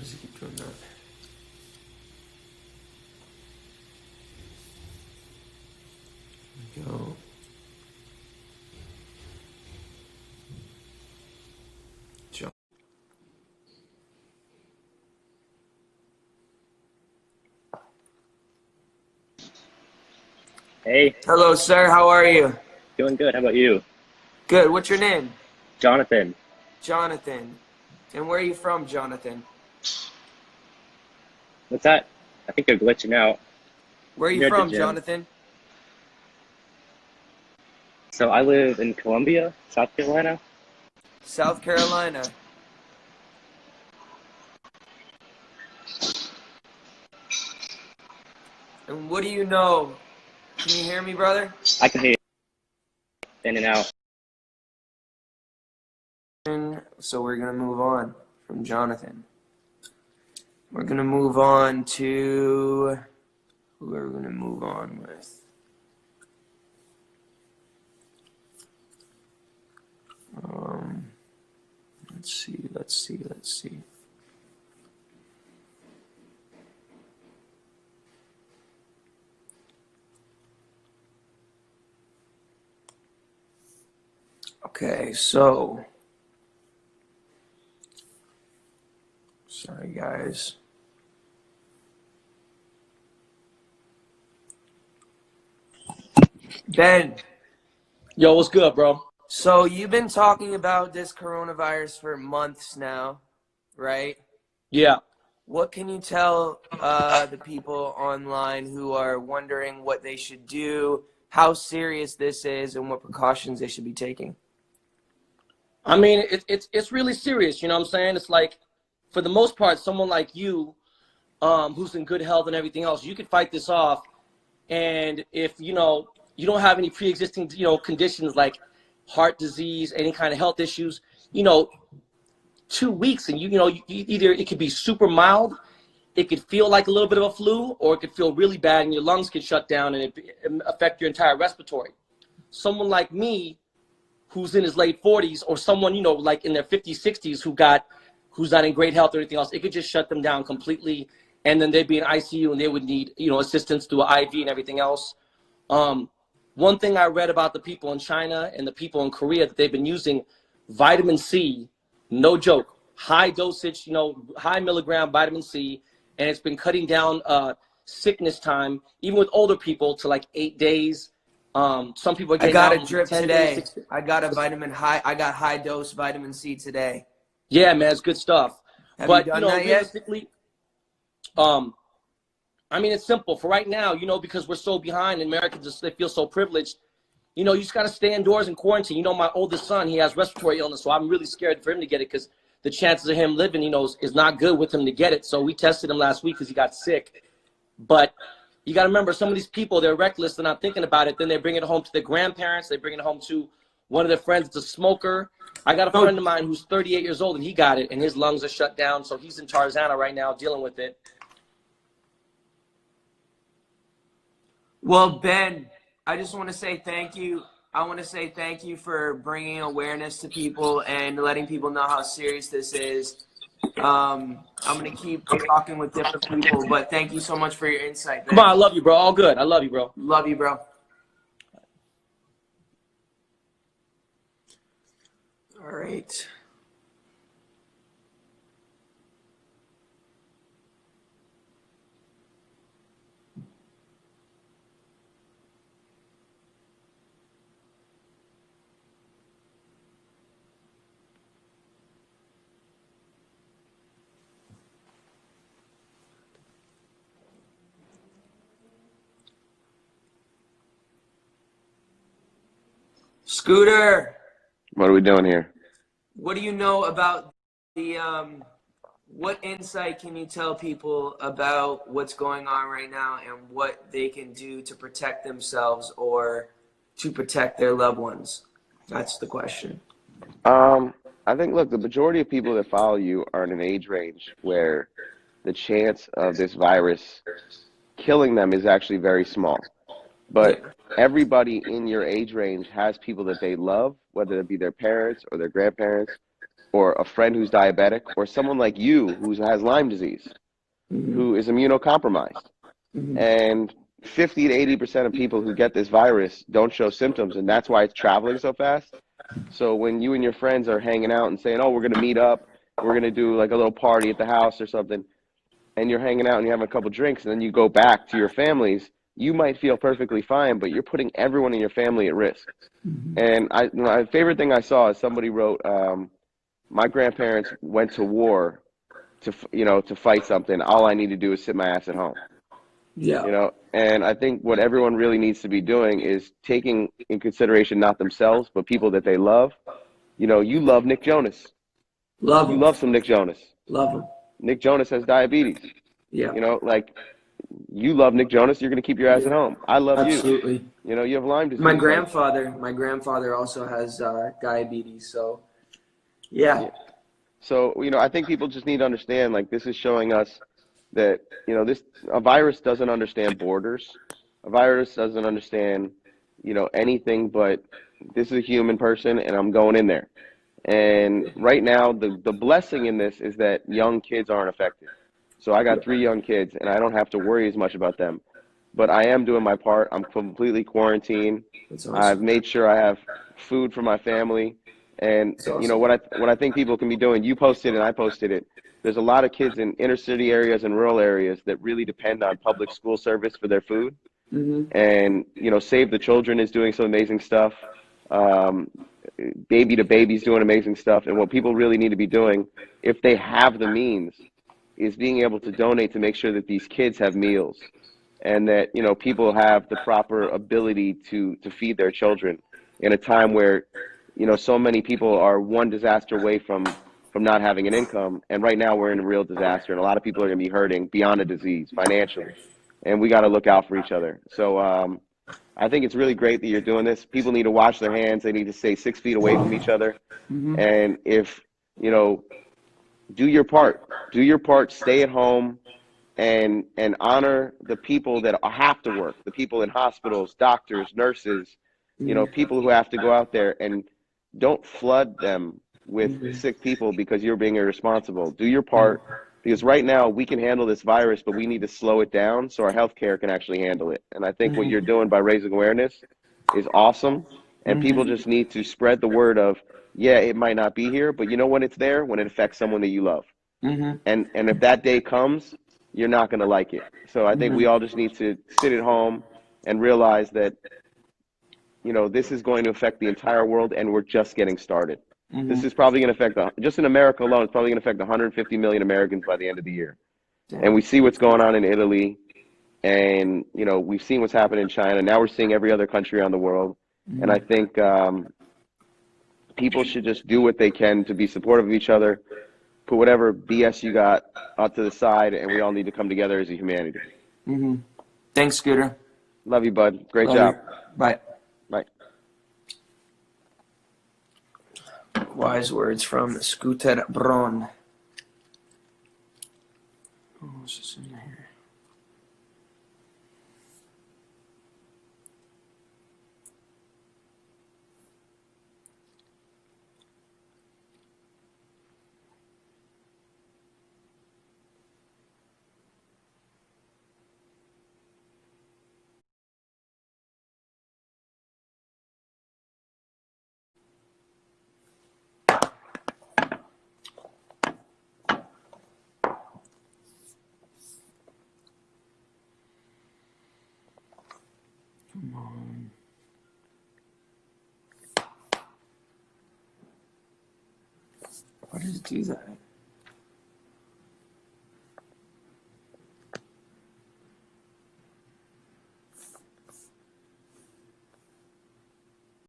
does he keep doing that? There we go. Hey, Hello, sir. How are you? doing good. How about you? Good. What's your name? Jonathan. Jonathan. And where are you from, Jonathan? What's that? I think you're glitching out. Where are you Near the from, gym. Jonathan? So I live in Columbia, South Carolina. South Carolina. And what do you know? Can you hear me, brother? I can hear you in and out. So we're going to move on from Jonathan. We're going to move on to... Who are we going to move on with? Let's see. Okay, so... Sorry, guys. Ben. Yo, what's good, bro? So you've been talking about this coronavirus for months now, right? Yeah. What can you tell the people online who are wondering what they should do, how serious this is, and what precautions they should be taking? I mean, it's really serious, you know what I'm saying? It's like, for the most part, someone like you, who's in good health and everything else, you could fight this off. And if, you don't have any pre-existing, conditions like heart disease, any kind of health issues, 2 weeks and either it could be super mild, it could feel like a little bit of a flu, or it could feel really bad and your lungs could shut down and it affect your entire respiratory. Someone like me, who's in his late 40s, or someone, like in their 50s, 60s, who's not in great health or anything else, it could just shut them down completely. And then they'd be in ICU and they would need, assistance through an IV and everything else. One thing I read about the people in China and the people in Korea, that they've been using vitamin C, no joke, high dosage, high milligram vitamin C, and it's been cutting down sickness time, even with older people, to like 8 days. Some people are I getting got a out drip 10 today. days. I got high dose vitamin C today. Yeah, man, it's good stuff. Have you But, done that yet? realistically, I mean, it's simple. For right now, because we're so behind, Americans, they feel so privileged, you just got to stay indoors and quarantine. My oldest son, he has respiratory illness, so I'm really scared for him to get it because the chances of him living, is not good with him to get it. So we tested him last week because he got sick. But you got to remember, some of these people, they're reckless. They're not thinking about it. Then they bring it home to their grandparents. They bring it home to one of their friends that's a smoker. I got a friend of mine who's 38 years old, and he got it, and his lungs are shut down. So he's in Tarzana right now dealing with it. Well, Ben, I just want to say thank you. I want to say thank you for bringing awareness to people and letting people know how serious this is. I'm going to keep talking with different people, but thank you so much for your insight, Ben. Come on, I love you, bro. All good. I love you, bro. Love you, bro. All right. Scooter, What are we doing here? what do you know about the what insight can you tell people about what's going on right now and what they can do to protect themselves or to protect their loved ones? That's the question. I think, look, the majority of people that follow you are in an age range where the chance of this virus killing them is actually very small. But everybody in your age range has people that they love, whether it be their parents or their grandparents or a friend who's diabetic, or someone like you who has Lyme disease, who is immunocompromised. And 50 to 80% of people who get this virus don't show symptoms, and that's why it's traveling so fast. So when you and your friends are hanging out and saying, oh, we're going to meet up, we're going to do like a little party at the house or something, and you're hanging out and you're having a couple drinks, and then you go back to your families, you might feel perfectly fine, but you're putting everyone in your family at risk. And my favorite thing I saw is somebody wrote, my grandparents went to war to fight something. All I need to do is sit my ass at home. Yeah. And I think what everyone really needs to be doing is taking in consideration not themselves, but people that they love. You love Nick Jonas. Love You him. love some Nick Jonas. Love him. Nick Jonas has diabetes. Yeah. Like you love Nick Jonas, you're going to keep your ass at home. I love Absolutely. you. You have Lyme disease. My grandfather also has diabetes. So, yeah. So, I think people just need to understand, like, this is showing us that, a virus doesn't understand borders. A virus doesn't understand, anything but this is a human person and I'm going in there. And right now, the blessing in this is that young kids aren't affected. So I got 3 young kids and I don't have to worry as much about them. But I am doing my part. I'm completely quarantined. That's awesome. I've made sure I have food for my family. And, awesome. what I think people can be doing, you posted and I posted it. There's a lot of kids in inner city areas and rural areas that really depend on public school service for their food. And, Save the Children is doing some amazing stuff. Baby to Baby's doing amazing stuff. And what people really need to be doing, if they have the means, is being able to donate to make sure that these kids have meals and that, people have the proper ability to feed their children in a time where, so many people are one disaster away from not having an income. And right now we're in a real disaster, and a lot of people are going to be hurting beyond a disease financially. And we got to look out for each other. So I think it's really great that you're doing this. People need to wash their hands. They need to stay 6 feet away from each other. And if, do your part. Do your part. Stay at home and honor the people that have to work, the people in hospitals, doctors, nurses, people who have to go out there, and don't flood them with sick people because you're being irresponsible. Do your part, because right now we can handle this virus, but we need to slow it down so our healthcare can actually handle it. And I think what you're doing by raising awareness is awesome. And people just need to spread the word of, yeah, it might not be here, but when it's there, when it affects someone that you love. And if that day comes, you're not going to like it. So I think we all just need to sit at home and realize that, this is going to affect the entire world, and we're just getting started. This is probably going to affect, just in America alone, it's probably going to affect 150 million Americans by the end of the year. And we see what's going on in Italy, and, we've seen what's happened in China. Now we're seeing every other country around the world. And I think people should just do what they can to be supportive of each other, put whatever BS you got out to the side, and we all need to come together as a humanity. Thanks, Scooter. Love you, bud. Great job. Bye. Bye. Wise words from Scooter Braun. What's this in here? Come on. Why did it do that?